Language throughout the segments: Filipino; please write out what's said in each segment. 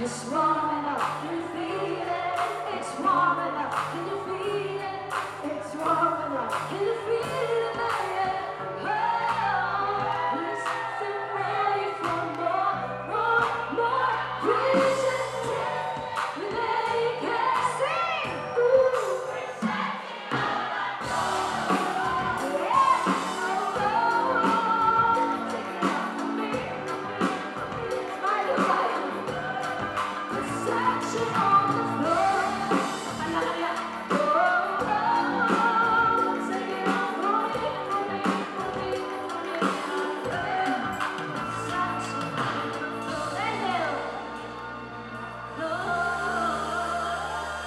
It's warm enough, can you feel it? It's warm enough, can you feel it? It's warm enough, can you feel it, baby? Oh, is it ready for more vision? We make it sing.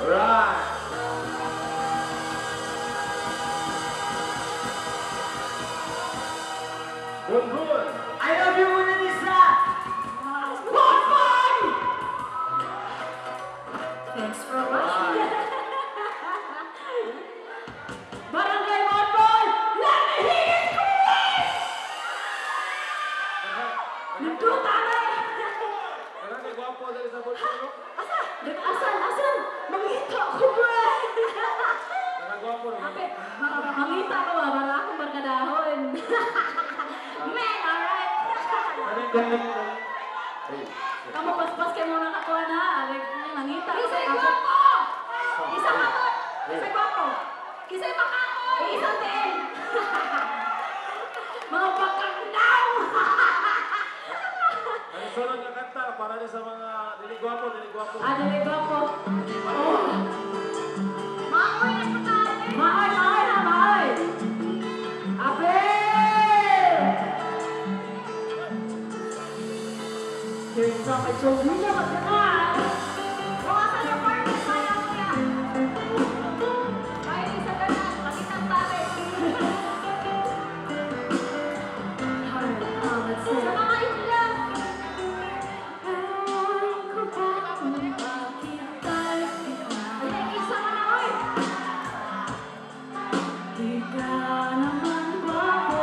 Alright. Good. I love you, Mona Lisa. Thanks for watching. Barangay Bonbon, let me hear it scream! Nagduta na eh! Karang gwapo dali sa bulto. Asan? Mangita ko ba? Karang gwapo ro. Mangita ko ba? Para akong barkadahon. Man, alright! Kamu pas-pas kayo muna kakuha na. Nangita ko sa gwapo! Isa kamot! Isa gwapo! Isa makakoy! Isang din! Mga pagkagdaw! Ang sunod na kanta para sa mga dili gwapo. Dili gwapo. Oh! Maoy na po tayo! Maoy! Abe! There's so much so hindi na magkanal. Bukasan yung party, sayang mo yan. Kahit isa ka na, makitang tayo. Let's see. Sa mga itlog. Ewan ko ba kung bakit tayo pinag- Ay, isa ka na, oy! Di ka naman gwapo.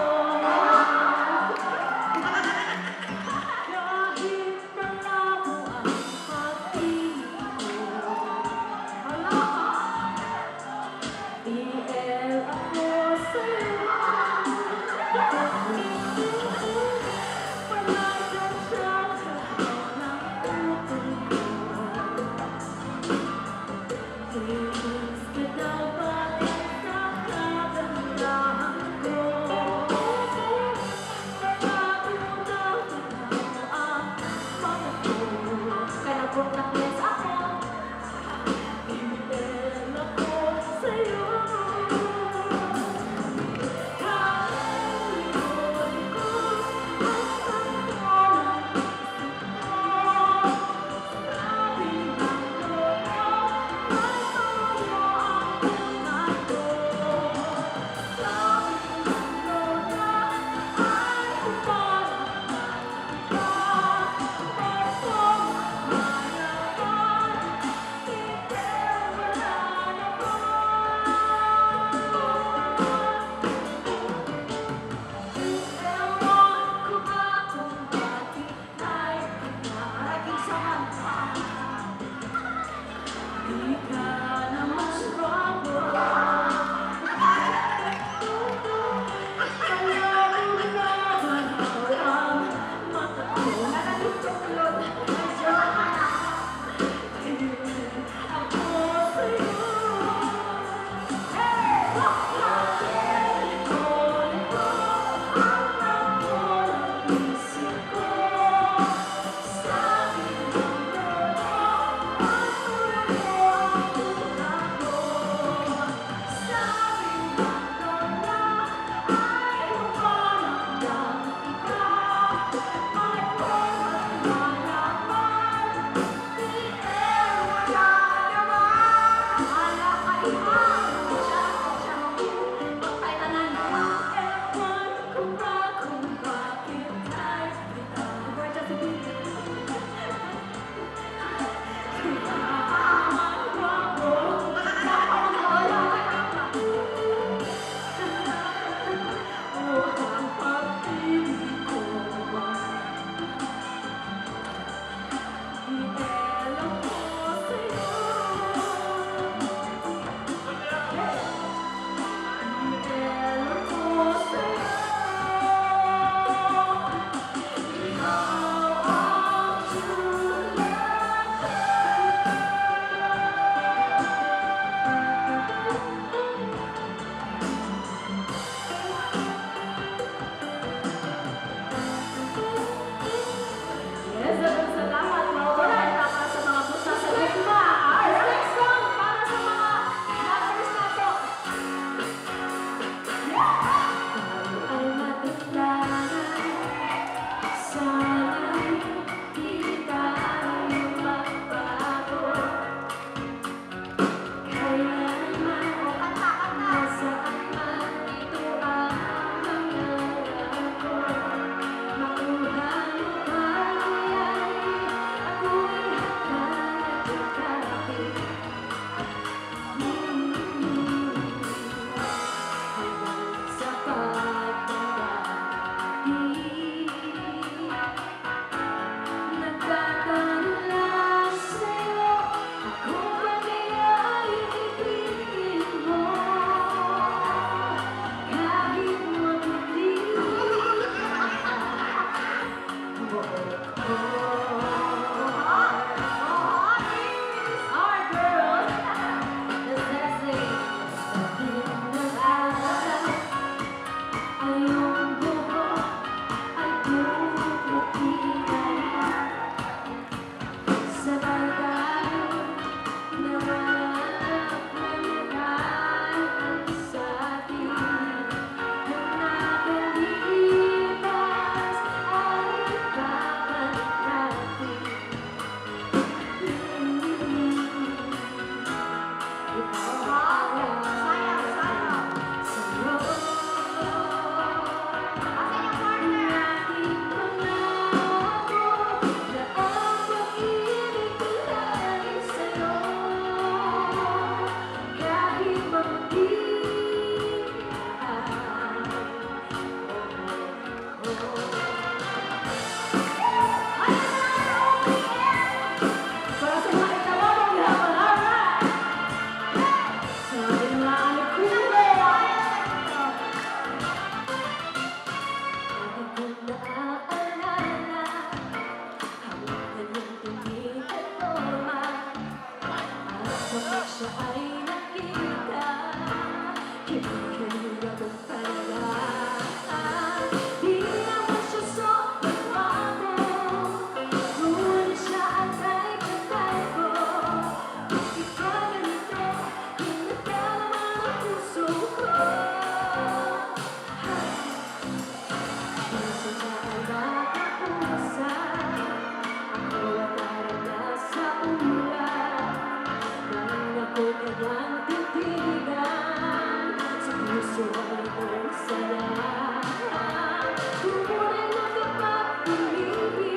Minsan na ay nakakausap, ako at naranasan sa ulan. Nang ako'y kanyang titigan, sa puso ay iyong saya. Tunay na kapag-ibig,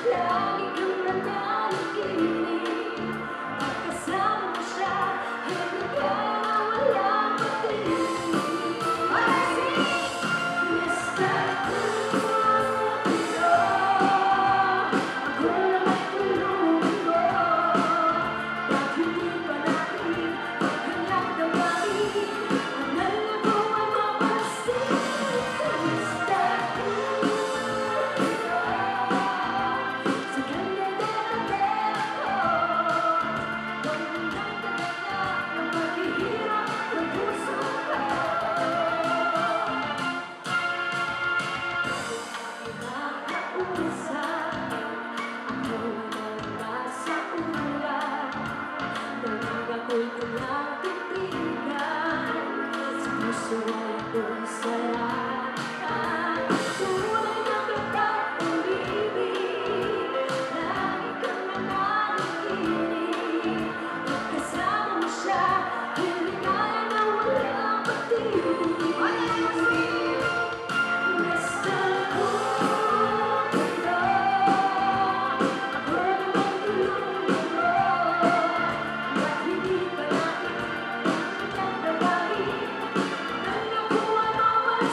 lagi kang nananaginip. Pagkasama mo siya, hindi kaya na walang pag-ibig. Mr. Cupido, ako lang ay tulungan mo. Ba't hindi pa natin ang kanyang gawain? Ang alam ko ay mapansin. Mr. Cupido, sa kanya dala-dala ko. Gandang-ganda ang paghihirap ng puso ko. Nakakausap, ako ang nasa ulan. Nang ako'y kanyang titigan, sa puso ay iyong saya. Tunay na kapag-ibig, lagi kang nananaginip. Pagkasama mo siya, hindi kaya na walang pag-ibig. Mr. Cupido, ako naman tulungan mo. Ba't hindi pa natin ang gawain? Nang ako ay mapansin.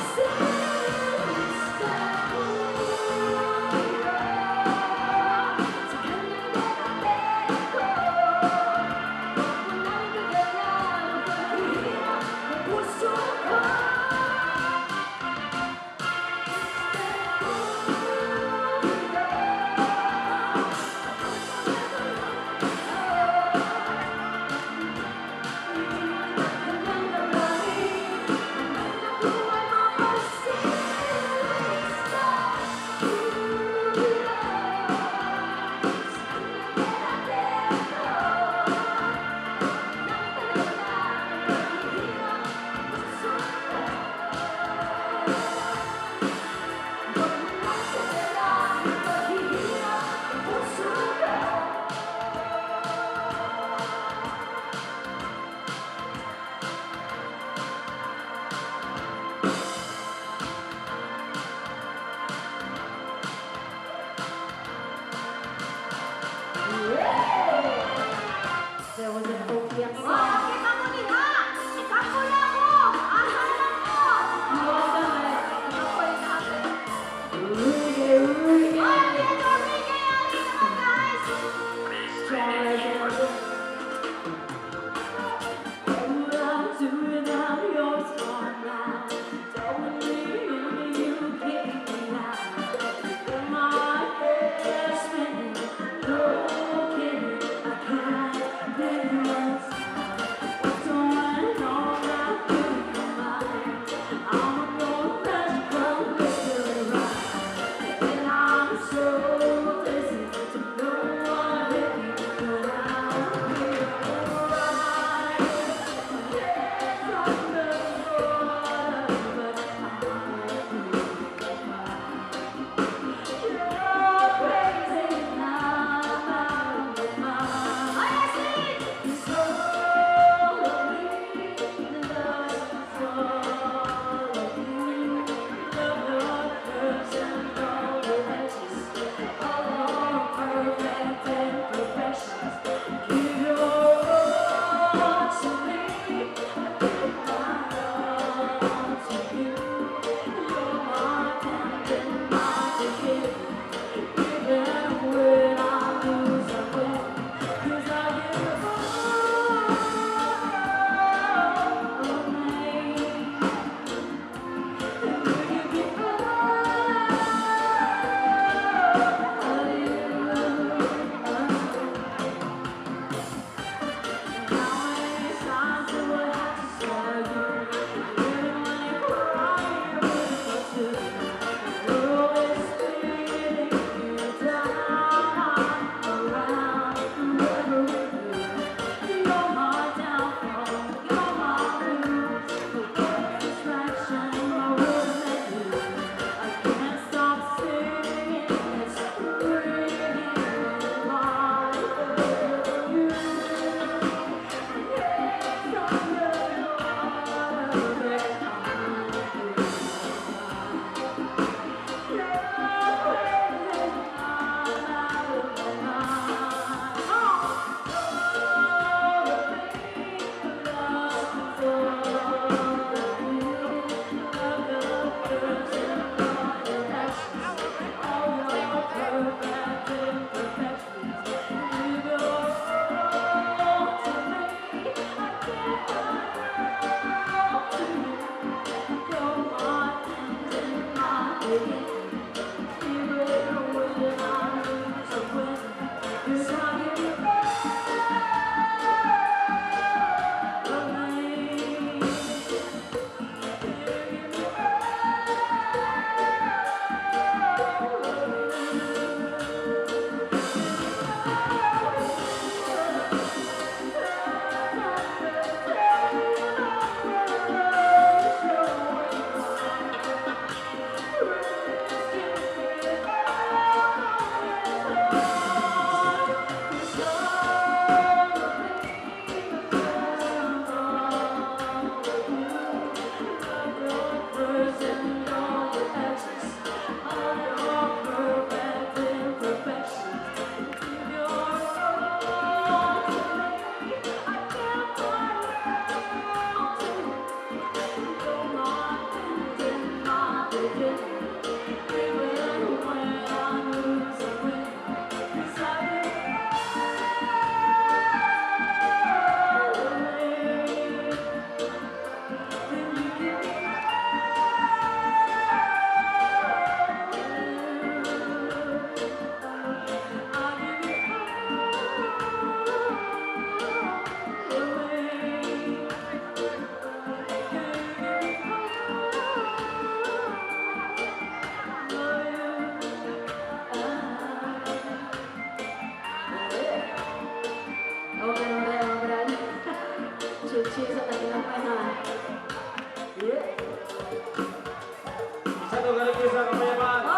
to galing sa kamayaman.